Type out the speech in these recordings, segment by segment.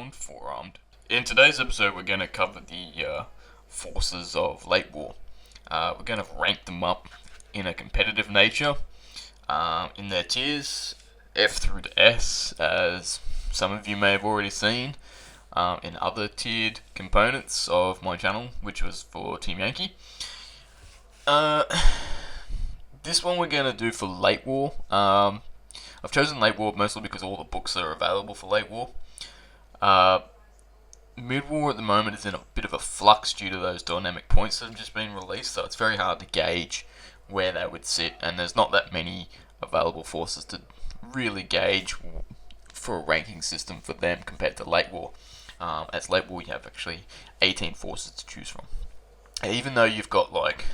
Airborne Forearmed. In today's episode, we're going to cover the forces of late war. We're going to rank them up in a competitive nature, in their tiers, F through to S, as some of you may have already seen in other tiered components of my channel, which was for Team Yankee. This one we're going to do for late war. I've chosen late war mostly because all the books are available for late war. Mid-war at the moment is in a bit of a flux due to those dynamic points that have just been released, so it's very hard to gauge where they would sit, and there's not that many available forces to really gauge for a ranking system for them compared to late war. As late war, you have actually 18 forces to choose from. Even though you've got like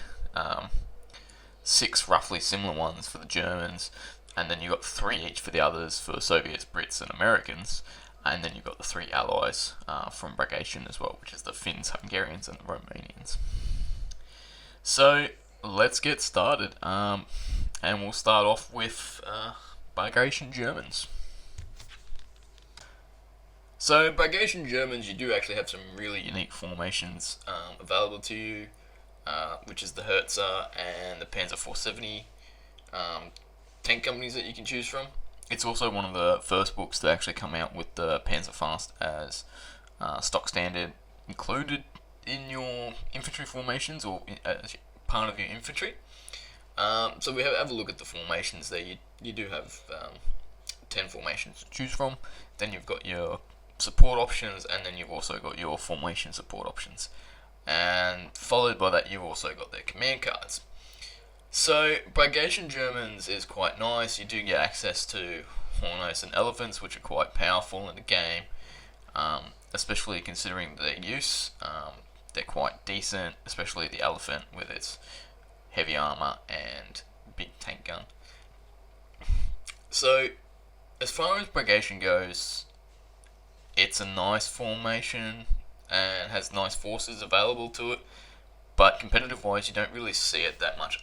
6 roughly similar ones for the Germans, and then you've got 3 each for the others for Soviets, Brits, and Americans, and then you've got the 3 allies from Bagration as well, which is the Finns, Hungarians, and the Romanians. So let's get started, and we'll start off with Bagration Germans. So Bagration Germans, you do actually have some really unique formations available to you, which is the Herzer and the Panzer 470 tank companies that you can choose from. It's also one of the first books to actually come out with the Panzerfaust as stock standard included in your infantry formations, or as part of your infantry. So we have a look at the formations there. You do have 10 formations to choose from. Then you've got your support options, and then you've also got your formation support options. And followed by that, you've also got their command cards. So, Bagration Germans is quite nice. You do get access to Hornos and Elephants, which are quite powerful in the game, especially considering their use. They're quite decent, especially the Elephant with its heavy armor and big tank gun. So, as far as Bagration goes, it's a nice formation and has nice forces available to it, but competitive-wise, you don't really see it that much.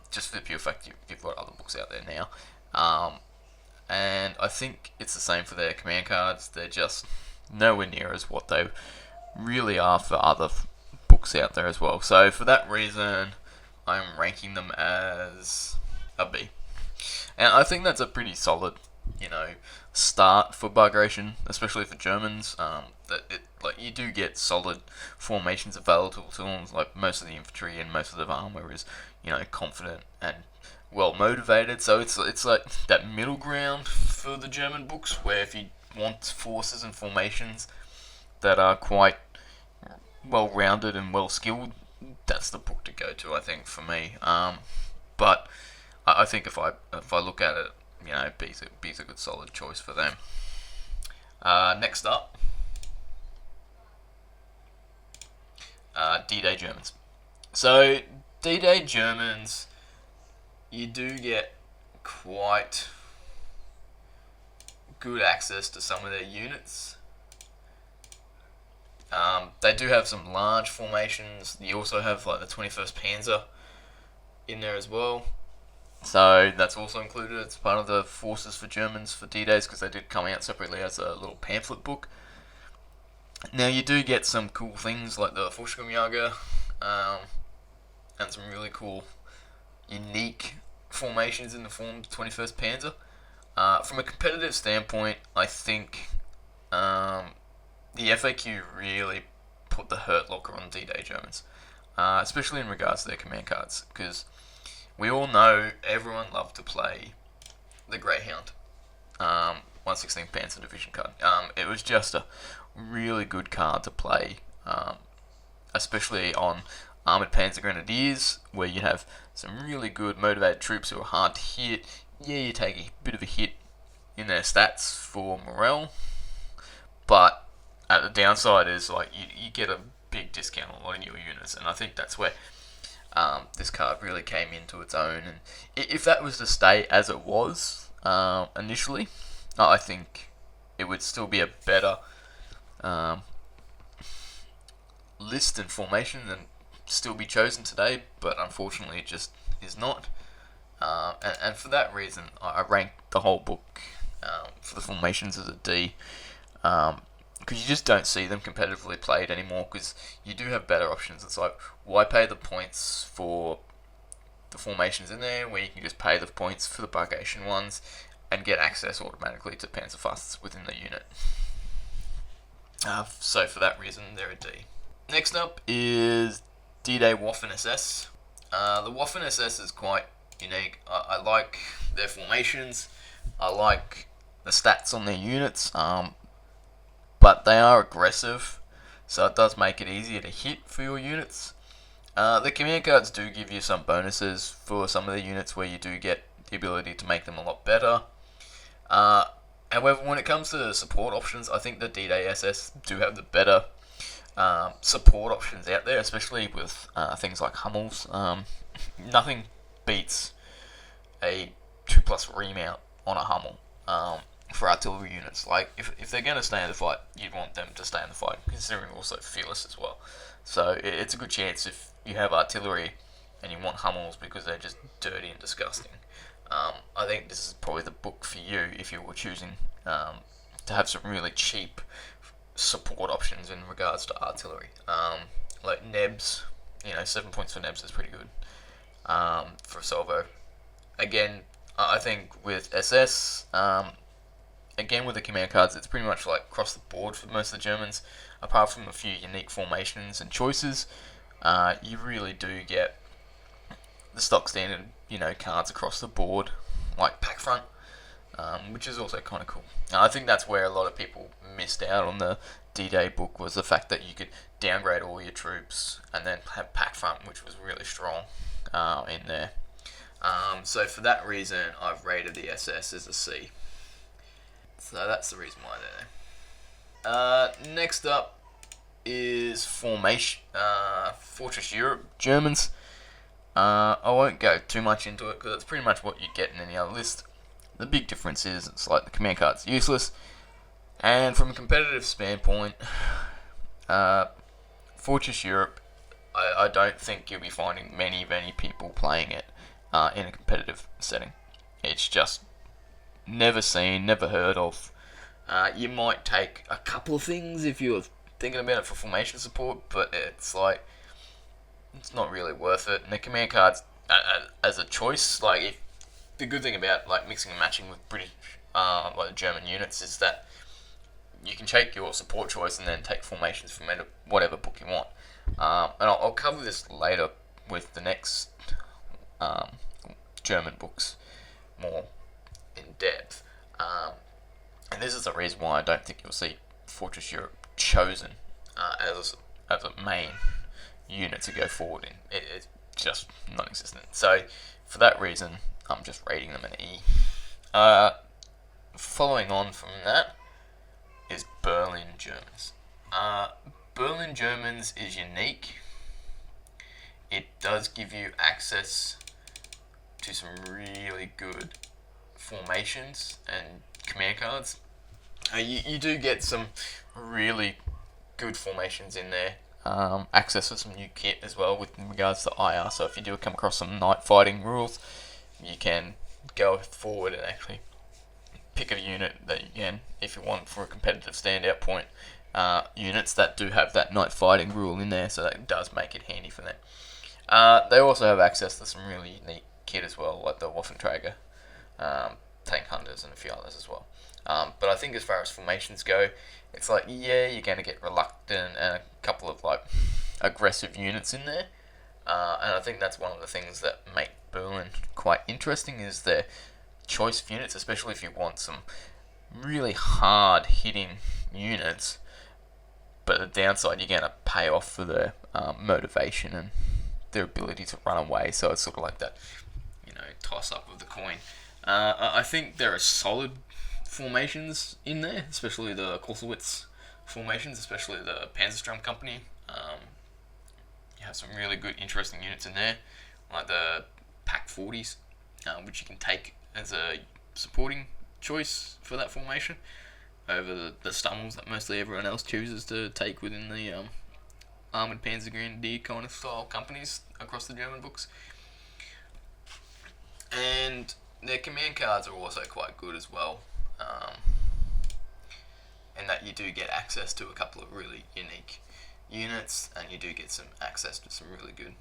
Just for the pure fact you've got other books out there now. And I think it's the same for their command cards. They're just nowhere near as what they really are for other books out there as well. So for that reason, I'm ranking them as a B. And I think that's a pretty solid, start for Bagration, especially for Germans. You do get solid formations available to them. Like most of the infantry and most of the armor is, confident and well motivated. So it's like that middle ground for the German books, where if you want forces and formations that are quite well rounded and well skilled, that's the book to go to, I think, for me. But I think if I look at it, B's a good solid choice for them. Next up, D-Day Germans. So D-Day Germans, you do get quite good access to some of their units. They do have some large formations. You also have like the 21st Panzer in there as well. So that's also included. It's part of the forces for Germans for D-Days, because they did come out separately as a little pamphlet book. Now you do get some cool things like the Fallschirmjäger, and some really cool, unique formations in the form of 21st Panzer. From a competitive standpoint, I think the FAQ really put the hurt locker on D-Day Germans, especially in regards to their command cards, because we all know everyone loved to play the Greyhound, 116th Panzer Division card. It was just a really good card to play, especially on Armoured Panzer Grenadiers, where you have some really good motivated troops who are hard to hit. Yeah, you take a bit of a hit in their stats for morale, but the downside is like you get a big discount on a lot of your units, and I think that's where this card really came into its own. And if that was to stay as it was initially, I think it would still be a better list and formation than still be chosen today, but unfortunately it just is not. And for that reason, I rank the whole book for the formations as a D. because you just don't see them competitively played anymore, because you do have better options. It's like, why pay the points for the formations in there where you can just pay the points for the Bagration ones and get access automatically to Panzerfausts within the unit. So for that reason, they're a D. Next up is D-Day Waffen SS. The Waffen SS is quite unique. I like their formations. I like the stats on their units. But they are aggressive, so it does make it easier to hit for your units. The command cards do give you some bonuses for some of the units where you do get the ability to make them a lot better. However, when it comes to support options, I think the D-Day SS do have the better support options out there, especially with things like Hummels. Nothing beats a 2+ remount on a Hummel for artillery units. Like, if they're going to stay in the fight, you'd want them to stay in the fight, considering also fearless as well. So it's a good chance if you have artillery and you want Hummels because they're just dirty and disgusting. I think this is probably the book for you if you were choosing to have some really cheap support options in regards to artillery. Like Nebs, 7 points for Nebs is pretty good for Salvo. Again, I think with SS, again with the command cards, it's pretty much like across the board for most of the Germans, apart from a few unique formations and choices. You really do get the stock standard, cards across the board, like Pack Front, which is also kind of cool. I think that's where a lot of people missed out on the D-Day book, was the fact that you could downgrade all your troops and then have Pack Front, which was really strong in there. So for that reason, I've rated the SS as a C. So that's the reason why they're there. Next up is Formation, Fortress Europe Germans. I won't go too much into it because it's pretty much what you get in any other list. The big difference is it's like the command card's useless, and from a competitive standpoint, Fortress Europe, I don't think you'll be finding many people playing it in a competitive setting. It's just never seen, never heard of. You might take a couple of things if you're thinking about it for formation support, but it's like, it's not really worth it. And the command cards as a choice, like, if the good thing about like mixing and matching with British, like German units, is that you can take your support choice and then take formations from whatever book you want. And I'll cover this later with the next German books more in depth. And this is the reason why I don't think you'll see Fortress Europe chosen as a main unit to go forward in. It's just non-existent. So for that reason, I'm just rating them an E. Following on from that is Berlin Germans. Berlin Germans is unique. It does give you access to some really good formations and command cards. You do get some really good formations in there. Access to some new kit as well with regards to IR. So if you do come across some night fighting rules, you can go forward and actually pick a unit that you can, if you want, for a competitive standout point. Units that do have that night fighting rule in there, so that does make it handy for them. They also have access to some really unique kit as well, like the Waffen tank hunters and a few others as well. But I think as far as formations go, it's like, yeah, you're going to get reluctant and a couple of like aggressive units in there. And I think that's one of the things that make Berlin quite interesting, is their choice of units, especially if you want some really hard hitting units. But the downside, you're going to pay off for their motivation and their ability to run away. So it's sort of like that, toss up of the coin. I think there are solid formations in there, especially the Clausewitz formations, especially the Panzerstrom Company. You have some really good, interesting units in there, like the Pack 40s, which you can take as a supporting choice for that formation over the Stummels that mostly everyone else chooses to take within the Armoured Panzergrenadier kind of style companies across the German books. And their command cards are also quite good as well. in that you do get access to a couple of really unique units, and you do get some access to some really good,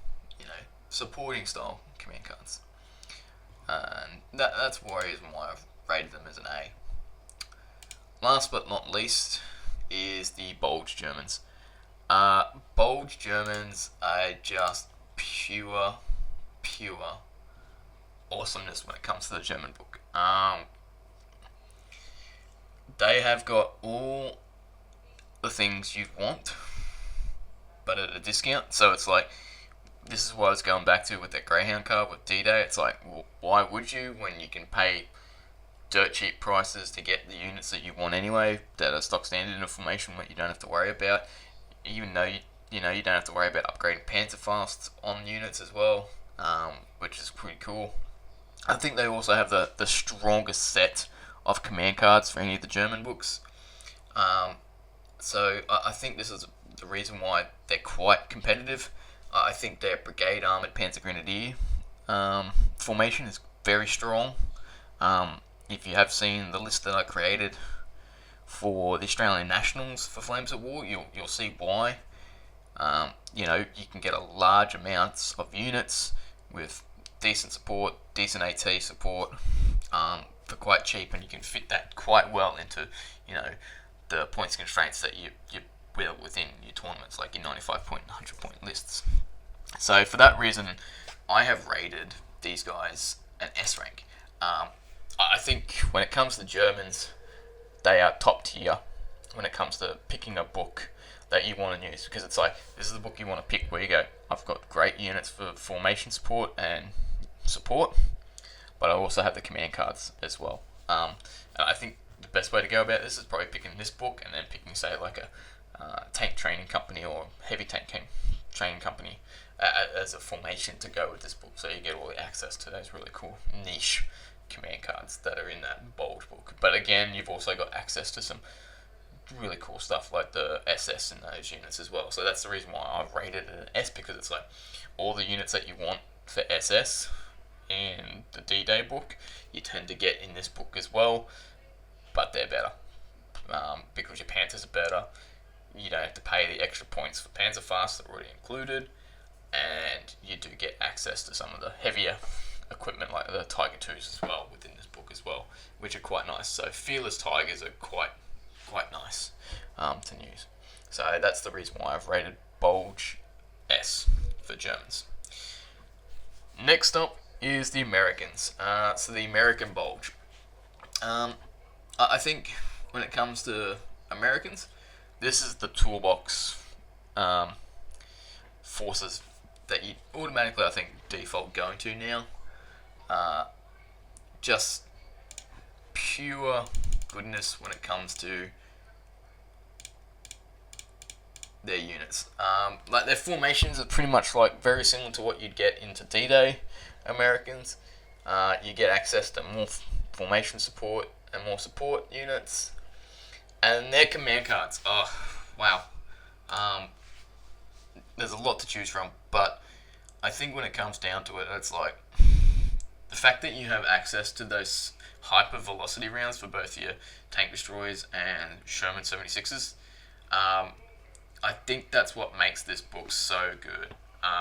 supporting style command cards. And that's one reason why I've rated them as an A. Last but not least is the Bulge Germans. Bulge Germans are just pure awesomeness when it comes to the German book. They have got all the things you'd want, but at a discount. So it's like, this is what I was going back to with that Greyhound card with D-Day. It's like, well, why would you when you can pay dirt cheap prices to get the units that you want anyway, that are stock standard in a formation that you don't have to worry about, even though you don't have to worry about upgrading Panzerfaust on units as well, which is pretty cool. I think they also have the strongest set of command cards for any of the German books. So I think this is the reason why they're quite competitive. I think their Brigade Armoured Panzer Grenadier formation is very strong. If you have seen the list that I created for the Australian Nationals for Flames at War, you'll see why. You can get a large amounts of units with decent support, decent AT support, for quite cheap, and you can fit that quite well into, the points constraints that you build within your tournaments, like your 95 point and 100 point lists. So for that reason, I have rated these guys an S rank. I think when it comes to Germans, they are top tier when it comes to picking a book that you want to use, because it's like, this is the book you want to pick where you go, I've got great units for formation support and support, but I also have the command cards as well. And I think the best way to go about this is probably picking this book and then picking, say, like a tank training company or heavy tank training company as a formation to go with this book, so you get all the access to those really cool niche command cards that are in that Bulge book. But again, you've also got access to some really cool stuff like the SS in those units as well. So that's the reason why I've rated it an S, because it's like all the units that you want for SS in the D-Day book, you tend to get in this book as well, but they're better. Because your Panthers are better, you don't have to pay the extra points for Panzerfaust that are already included, and you do get access to some of the heavier equipment like the Tiger 2s as well within this book as well, which are quite nice. So Fearless Tigers are quite nice to use. So that's the reason why I've rated Bulge S for Germans. Next up is the Americans. So the American Bulge. I think when it comes to Americans, this is the toolbox forces that you automatically, I think, default going to now. Just pure goodness when it comes to their units. Like their formations are pretty much like very similar to what you'd get into D-Day Americans. You get access to more formation support and more support units, and their command cards. Oh wow, there's a lot to choose from, but I think when it comes down to it, it's like the fact that you have access to those hyper velocity rounds for both your tank destroyers and Sherman 76s. I think that's what makes this book so good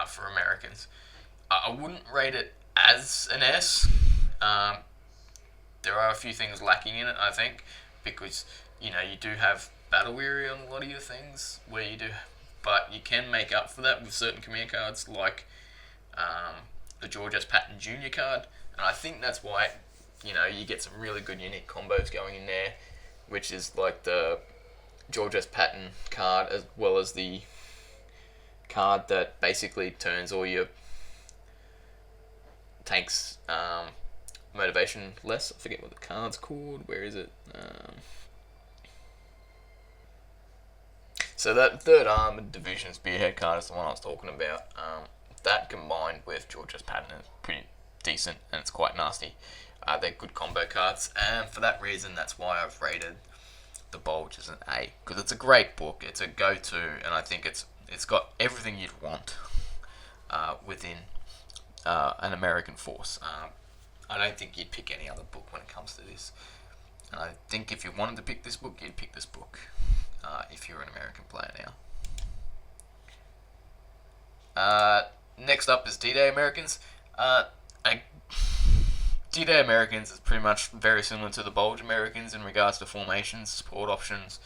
for Americans. I wouldn't rate it as an S. There are a few things lacking in it, I think, because you do have battle weary on a lot of your things where you do, but you can make up for that with certain command cards like the George S. Patton Jr. card, and I think that's why you get some really good unique combos going in there, which is like the George S. Patton card as well as the card that basically turns all your tanks motivation less. I forget what the card's called. Where is it? So that third armored division spearhead card is the one I was talking about. That combined with George S. Patton is pretty decent, and it's quite nasty. They're good combo cards, and for that reason, that's why I've rated the Bulge as an A, because it's a great book. It's a go-to, and I think it's got everything you'd want within an American force. I don't think you'd pick any other book when it comes to this. And I think if you wanted to pick this book, you'd pick this book if you're an American player now. Next up is D-Day Americans. D-Day Americans is pretty much very similar to the Bulge Americans in regards to formations, support options,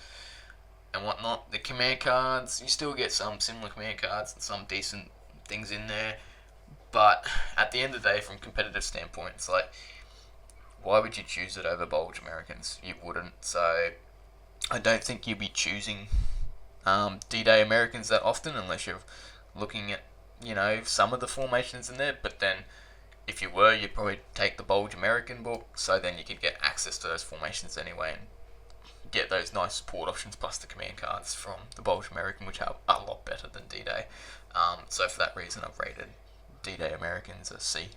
and whatnot. The command cards, you still get some similar command cards and some decent things in there, but at the end of the day, from a competitive standpoint, it's like, why would you choose it over Bulge Americans? You wouldn't. So I don't think you'd be choosing D-Day Americans that often unless you're looking at, some of the formations in there. But then if you were, you'd probably take the Bulge American book, so then you could get access to those formations anyway and get those nice support options plus the command cards from the Bulge American, which are a lot better than D-Day. So for that reason, I've rated D-Day Americans a C.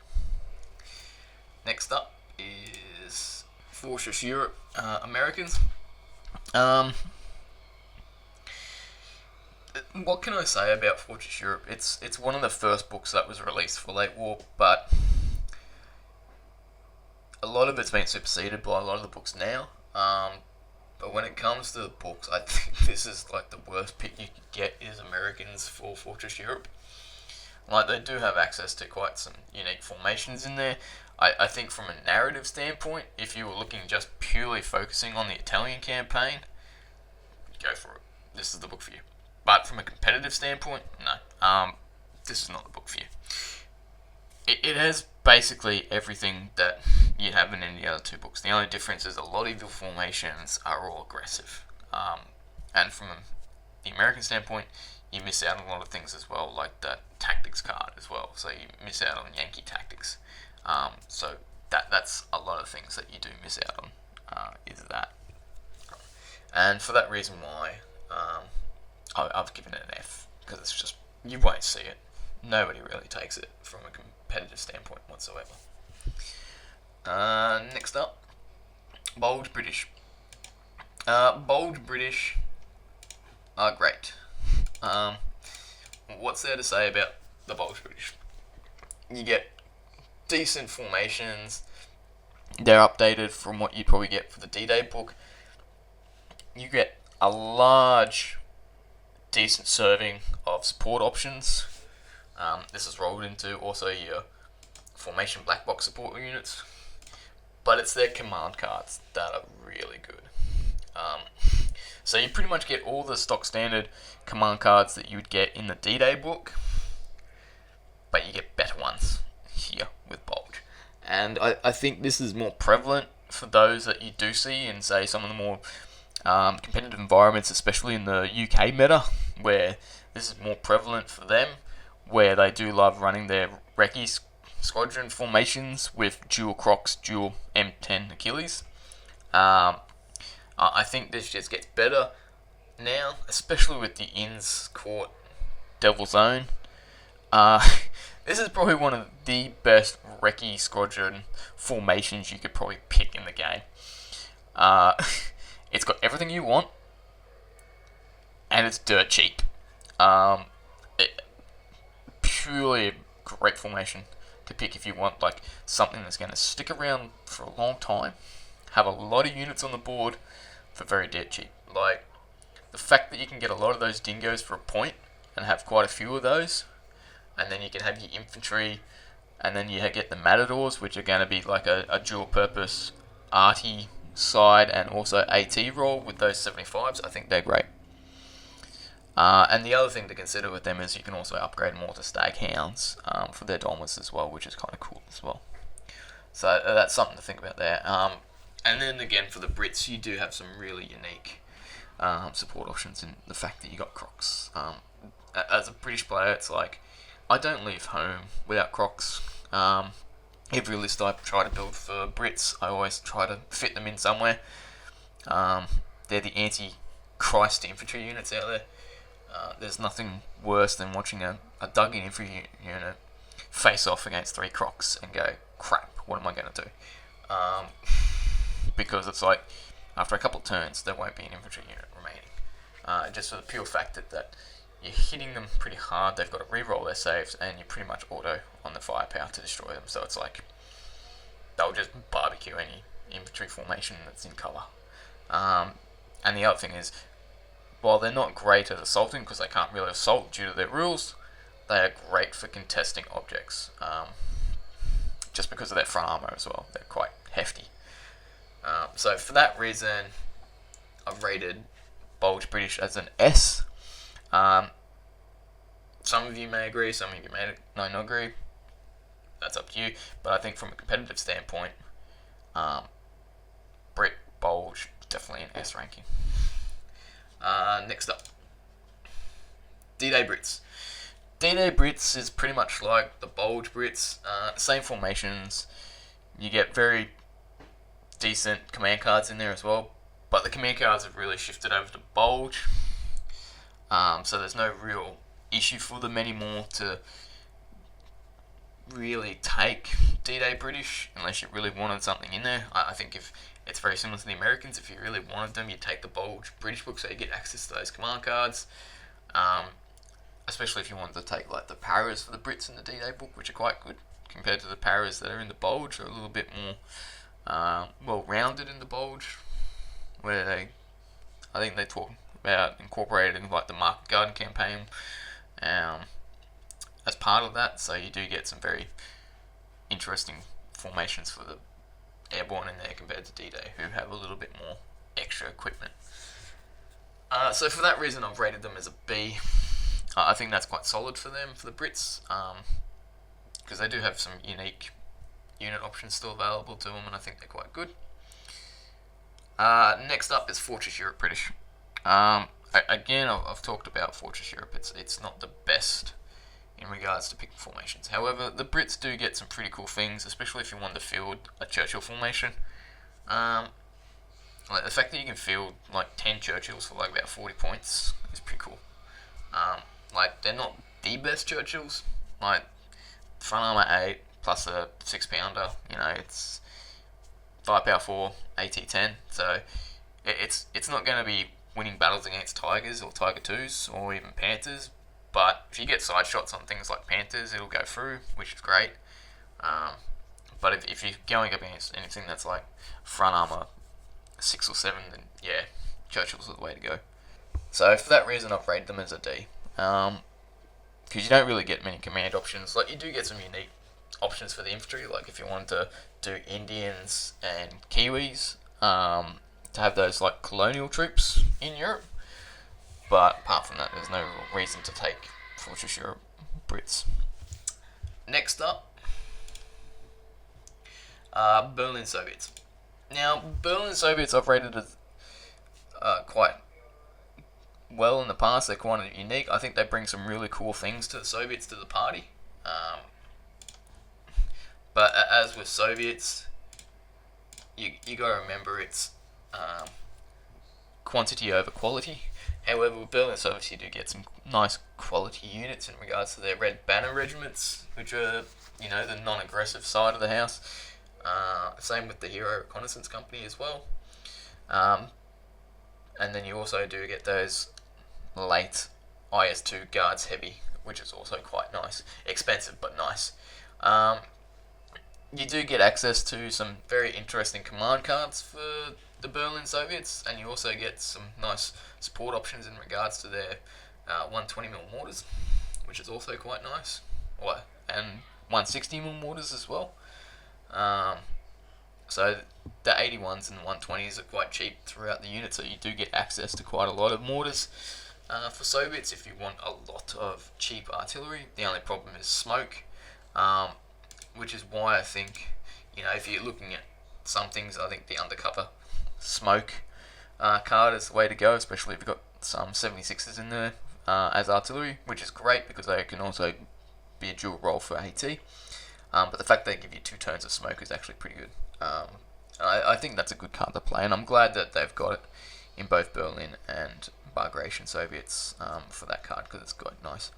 Next up is Fortress Europe Americans. What can I say about Fortress Europe? It's one of the first books that was released for late war, but a lot of it's been superseded by a lot of the books now. But when it comes to the books, I think this is like the worst pick you could get is Americans for Fortress Europe. Like, they do have access to quite some unique formations in there. I think from a narrative standpoint, if you were looking just purely focusing on the Italian campaign, go for it. This is the book for you. But from a competitive standpoint, no. This is not the book for you. It has basically everything that you'd have in any other two books. The only difference is a lot of your formations are all aggressive. And from the American standpoint, you miss out on a lot of things as well, like that tactics card as well. So you miss out on Yankee tactics. So that's a lot of things that you do miss out on, is that. And for that reason why, I've given it an F, because it's just, you won't see it. Nobody really takes it from a competitive standpoint whatsoever. Next up, Bulge British. Bulge British are great. What's there to say about the Bulge British? You get decent formations. They're updated from what you'd probably get for the D-Day book. You get a large, decent serving of support options. This is rolled into also your formation black box support units, but it's their command cards that are really good. So you pretty much get all the stock standard command cards that you would get in the D-Day book, but you get better ones here with Bulge. And I think this is more prevalent for those that you do see in, say, some of the more competitive environments, especially in the UK meta, where this is more prevalent for them, where they do love running their Recce squadron formations with dual Crocs, dual M10 Achilles. I think this just gets better now, especially with the Inns Court Devil's Own. This is probably one of the best Recce squadron formations you could probably pick in the game. It's got everything you want, and it's dirt cheap. Purely a great formation to pick if you want like something that's going to stick around for a long time, have a lot of units on the board for very dirt cheap. Like, the fact that you can get a lot of those dingoes for a point and have quite a few of those, and then you can have your infantry, and then you get the matadors, which are going to be like a dual purpose arty side and also AT roll with those 75s. I think they're great. And the other thing to consider with them is you can also upgrade them all to stag hounds for their dolmens as well, which is kind of cool as well. So that's something to think about there. And then again, for the Brits, you do have some really unique support options in the fact that you got Crocs. As a British player, it's like, I don't leave home without Crocs. Every list I try to build for Brits, I always try to fit them in somewhere. They're the anti-Christ infantry units out there. There's nothing worse than watching a dug-in infantry unit face off against 3 Crocs and go, crap, what am I going to do? Because it's like, after a couple of turns, there won't be an infantry unit remaining. Just for the pure fact that you're hitting them pretty hard, they've got to re-roll their saves, and you're pretty much auto on the firepower to destroy them. So it's like, they'll just barbecue any infantry formation that's in colour. And the other thing is, while they're not great at assaulting because they can't really assault due to their rules, they are great for contesting objects. Just because of their front armour as well, they're quite hefty. So for that reason, I've rated Bulge British as an S. Some of you may agree, some of you may not agree. That's up to you. But I think from a competitive standpoint, Brit Bulge definitely an S ranking. Next up, D-Day Brits. D-Day Brits is pretty much like the Bulge Brits. Same formations. You get very decent command cards in there as well. But the command cards have really shifted over to Bulge. So there's no real issue for them anymore to really take D-Day British unless you really wanted something in there. I think if it's very similar to the Americans, if you really wanted them, you take the Bulge British book so you get access to those command cards. Especially if you wanted to take like the paras for the Brits in the D-Day book, which are quite good compared to the paras that are in the Bulge, are a little bit more well-rounded in the Bulge, where I think they talk about incorporating like the Market Garden campaign as part of that, so you do get some very interesting formations for the airborne in there compared to D-Day, who have a little bit more extra equipment. So for that reason, I've rated them as a B. I think that's quite solid for them, for the Brits, because they do have some unique unit options still available to them, and I think they're quite good. Next up is Fortress Europe British. Again, I've talked about Fortress Europe. It's not the best in regards to picking formations. However, the Brits do get some pretty cool things, especially if you want to field a Churchill formation. Like the fact that you can field like 10 Churchills for like about 40 points is pretty cool. Like they're not the best Churchills. Like front armor 8 plus a 6-pounder. You know, it's firepower 4, AT10. So it's not going to be winning battles against Tigers or Tiger 2s or even Panthers. But if you get side shots on things like Panthers, it'll go through, which is great. But if you're going up against anything that's like front armor 6 or 7, then yeah, Churchills are the way to go. So for that reason, I've rated them as a D. Because you don't really get many command options. Like you do get some unique options for the infantry. Like if you wanted to do Indians and Kiwis, to have those like colonial troops in Europe. But apart from that, there's no real reason to take Fortress Europe Brits. Next up, Berlin Soviets. Now, Berlin Soviets I've rated as quite well in the past. They're quite unique. I think they bring some really cool things to the Soviets, to the party. But as with Soviets, you got to remember it's quantity over quality. However, with Berlin Soviets, you do get some nice quality units in regards to their Red Banner regiments, which are, you know, the non-aggressive side of the house. Same with the Hero Reconnaissance Company as well. And then you also do get those late IS-2 Guards Heavy, which is also quite nice. Expensive, but nice. You do get access to some very interesting command cards for the Berlin Soviets, and you also get some nice support options in regards to their 120mm mortars, which is also quite nice. And 160mm mortars as well. So the 81s and the 120s are quite cheap throughout the unit, so you do get access to quite a lot of mortars. For Soviets, if you want a lot of cheap artillery, the only problem is smoke, which is why I think, you know, if you're looking at some things, I think the undercover smoke card is the way to go, especially if you've got some 76s in there as artillery, which is great because they can also be a dual role for AT. But the fact they give you 2 turns of smoke is actually pretty good. I think that's a good card to play, and I'm glad that they've got it in both Berlin and Bagration Soviets for that card, because it's quite nice.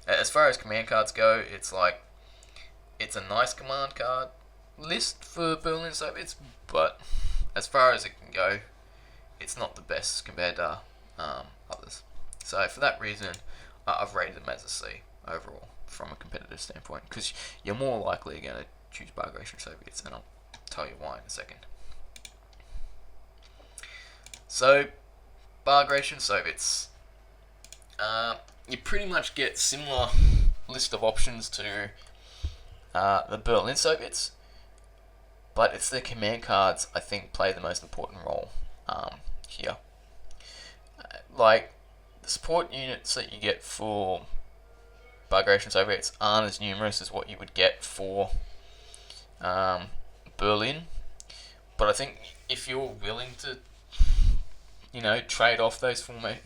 As far as command cards go, it's a nice command card list for Berlin Soviets, but as far as it can go, it's not the best compared to others. So for that reason, I've rated them as a C overall from a competitive standpoint, because you're more likely going to choose Bagration Soviets, and I'll tell you why in a second. So, Bagration Soviets. You pretty much get similar list of options to the Berlin Soviets, but it's their command cards I think play the most important role here. Like, the support units that you get for Bagration Soviets aren't as numerous as what you would get for Berlin, but I think if you're willing to, trade off those formation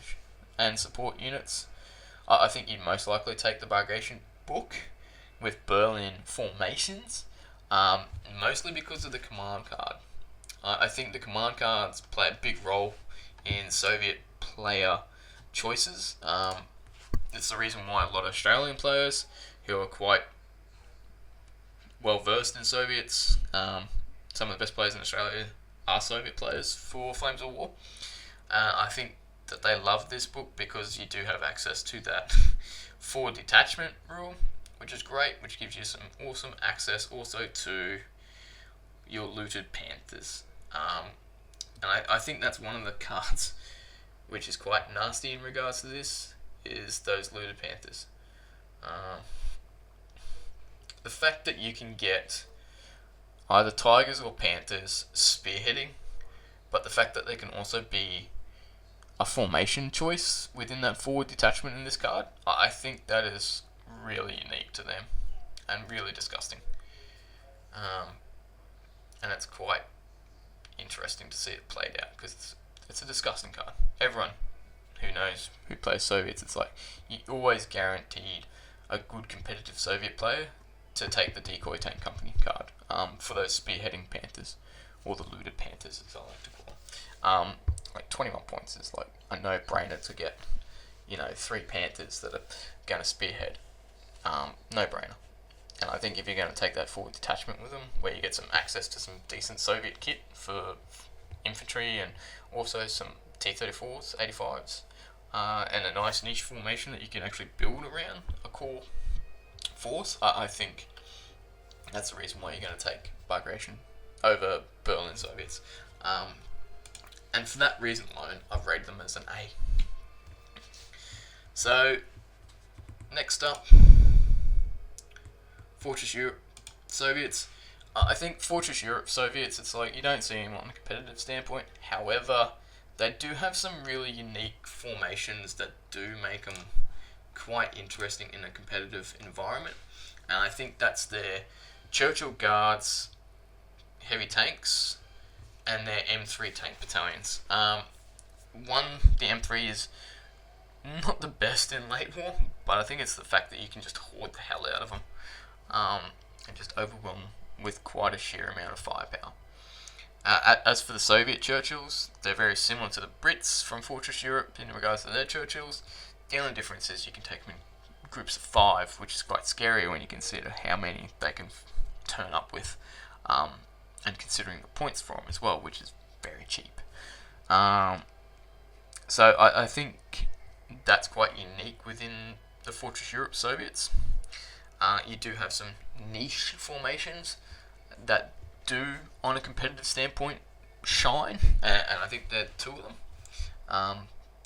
and support units, I think you'd most likely take the Bagration book with Berlin formations, mostly because of the command card. I think the command cards play a big role in Soviet player choices. It's the reason why a lot of Australian players who are quite well versed in Soviets, some of the best players in Australia are Soviet players for Flames of War. I think that they love this book because you do have access to that forward detachment rule, which is great, which gives you some awesome access also to your looted Panthers. And I think that's one of the cards which is quite nasty in regards to this, is those looted Panthers. The fact that you can get either Tigers or Panthers spearheading, but the fact that they can also be a formation choice within that forward detachment in this card, I think that is really unique to them and really disgusting. And it's quite interesting to see it played out because it's a disgusting card. Everyone who knows who plays Soviets, it's like you always guaranteed a good competitive Soviet player to take the Decoy Tank Company card for those spearheading Panthers, or the looted Panthers as I like to call them. Like 21 points is like a no-brainer to get, 3 Panthers that are going to spearhead. No-brainer. And I think if you're going to take that forward detachment with them, where you get some access to some decent Soviet kit for infantry and also some T-34s, 85s, and a nice niche formation that you can actually build around a core force, I think that's the reason why you're going to take Bagration over Berlin Soviets. And for that reason alone, I've rated them as an A. So, next up, Fortress Europe Soviets. I think Fortress Europe Soviets, it's like you don't see them on a competitive standpoint. However, they do have some really unique formations that do make them quite interesting in a competitive environment. And I think that's their Churchill Guards heavy tanks and their M3 tank battalions. The M3 is not the best in late war, but I think it's the fact that you can just hoard the hell out of them and just overwhelm them with quite a sheer amount of firepower. As for the Soviet Churchills, they're very similar to the Brits from Fortress Europe in regards to their Churchills. The only difference is you can take them in groups of 5, which is quite scary when you consider how many they can turn up with, and considering the points for them as well, which is very cheap. So I think that's quite unique within the Fortress Europe Soviets. You do have some niche formations that do, on a competitive standpoint, shine, and I think there are 2 of them.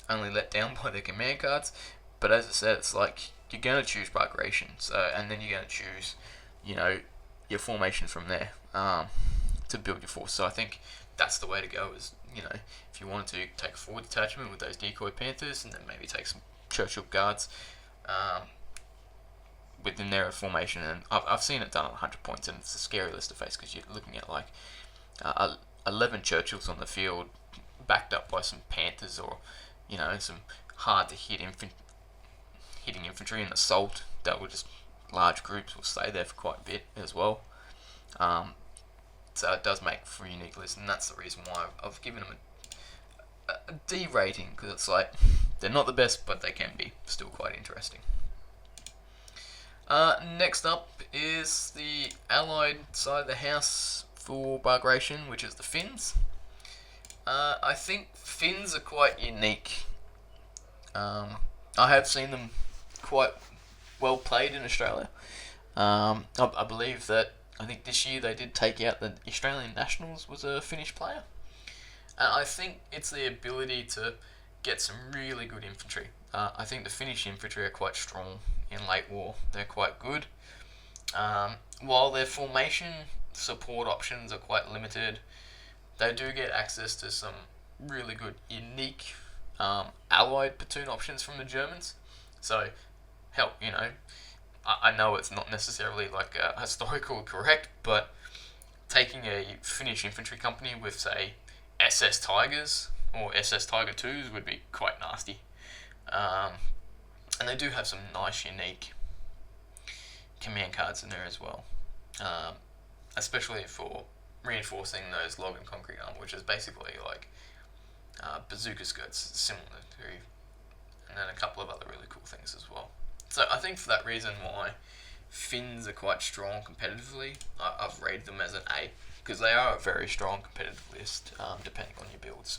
Only let down by their command cards, but as I said, it's like you're going to choose Bagration, and then you're going to choose, your formations from there to build your force. So I think that's the way to go. Is if you wanted to take a forward detachment with those Decoy Panthers, and then maybe take some Churchill Guards within their formation, and I've seen it done at 100 points, and it's a scary list to face because you're looking at like 11 Churchills on the field, backed up by some Panthers or some hard to hit hitting infantry and assault that will just large groups will stay there for quite a bit as well. So it does make for a unique list, and that's the reason why I've given them a D rating, because it's like they're not the best, but they can be still quite interesting. Next up is the allied side of the house for Bagration, which is the Finns. I think Finns are quite unique. I have seen them quite well played in Australia. I believe that I think this year they did take out the Australian Nationals was a Finnish player. And I think it's the ability to get some really good infantry. I think the Finnish infantry are quite strong in late war. They're quite good. While their formation support options are quite limited, they do get access to some really good, unique allied platoon options from the Germans. So, hell, I know it's not necessarily like historical correct, but taking a Finnish infantry company with, say, SS Tigers or SS Tiger 2s would be quite nasty. And they do have some nice, unique command cards in there as well, especially for reinforcing those log and concrete armor, which is basically like bazooka skirts, similar to, and then a couple of other really cool things as well. So I think for that reason why Finns are quite strong competitively, I've rated them as an A, because they are a very strong competitive list, depending on your builds.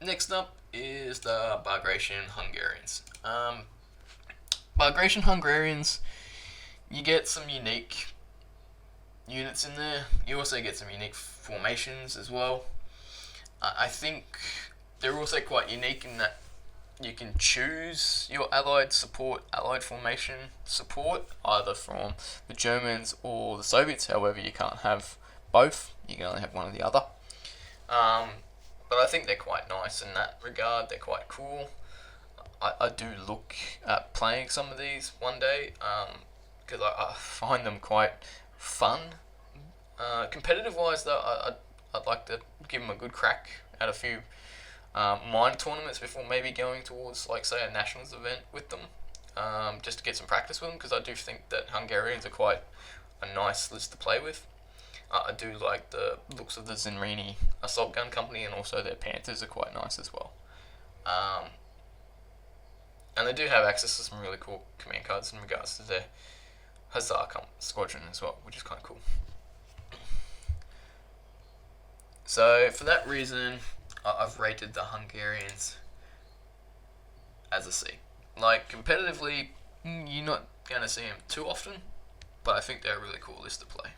Next up is the Bagration Hungarians. Bagration Hungarians, you get some unique units in there. You also get some unique formations as well. I think they're also quite unique in that you can choose your allied formation support, either from the Germans or the Soviets. However, you can't have both. You can only have one or the other. But I think they're quite nice in that regard. They're quite cool. I do look at playing some of these one day, because I find them quite fun. Competitive wise though, I'd like to give them a good crack at a few minor tournaments before maybe going towards, like, say, a nationals event with them, just to get some practice with them, because I do think that Hungarians are quite a nice list to play with. I do like the looks of the Zenrini assault gun company, and also their Panthers are quite nice as well. And they do have access to some really cool command cards in regards to their Hussar squadron as well, which is kind of cool. So for that reason, I've rated the Hungarians as a C. Like, competitively, you're not going to see them too often, but I think they're a really cool list to play.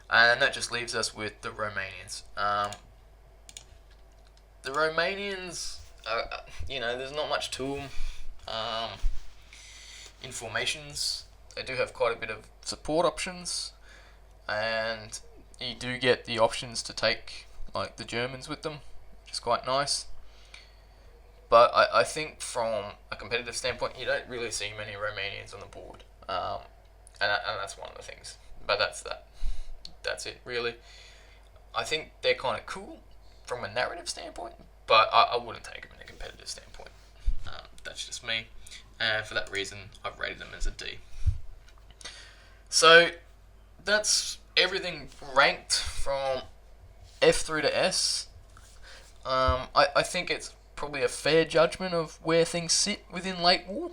And that just leaves us with the Romanians. The Romanians, there's not much to them. In formations, they do have quite a bit of support options, and you do get the options to take, like, the Germans with them, which is quite nice. But I think from a competitive standpoint, you don't really see many Romanians on the board, and that's one of the things. But that's it, really. I think they're kind of cool from a narrative standpoint, but I wouldn't take them in a competitive standpoint. That's just me, and for that reason, I've rated them as a D. So that's everything ranked from F through to S. I think it's probably a fair judgment of where things sit within late war,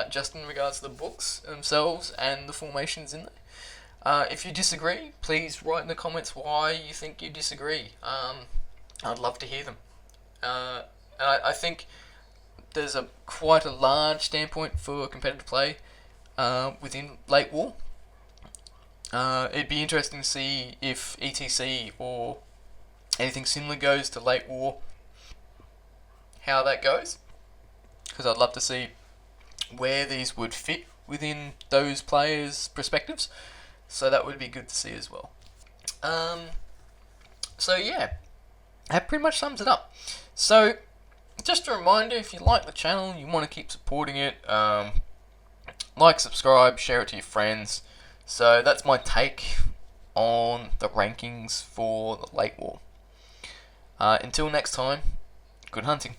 just in regards to the books themselves and the formations in there. If you disagree, please write in the comments why you think you disagree. I'd love to hear them. And I think there's quite a large standpoint for competitive play within late war. It'd be interesting to see if ETC or anything similar goes to late war, how that goes, because I'd love to see where these would fit within those players' perspectives, so that would be good to see as well. So yeah, that pretty much sums it up. So just a reminder, if you like the channel, you want to keep supporting it, like, subscribe, share it to your friends. So that's my take on the rankings for the late war. Until next time, good hunting.